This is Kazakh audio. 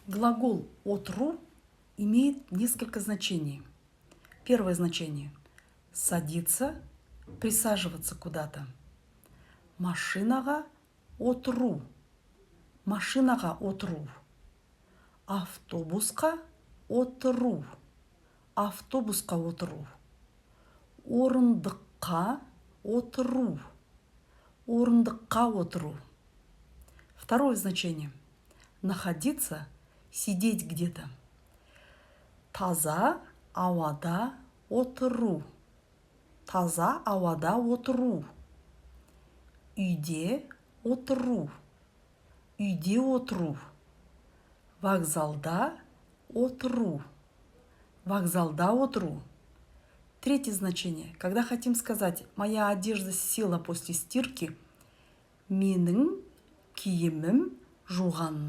Глагол «отру» имеет несколько значений. Первое значение – садиться, присаживаться куда-то. Машинаға отру. Машинаға отру. Автобусқа отру. Автобусқа отру. Орындыққа отру. Орындыққа отру. Второе значение – находиться, сидеть где-то. Таза ауада отыру. Таза ауада отыру. Үйде отыру. Үйде отыру. Вокзалда отыру. Вокзалда отыру. Третье значение. Когда хотим сказать «моя одежда села после стирки», менің киімім жуғаннан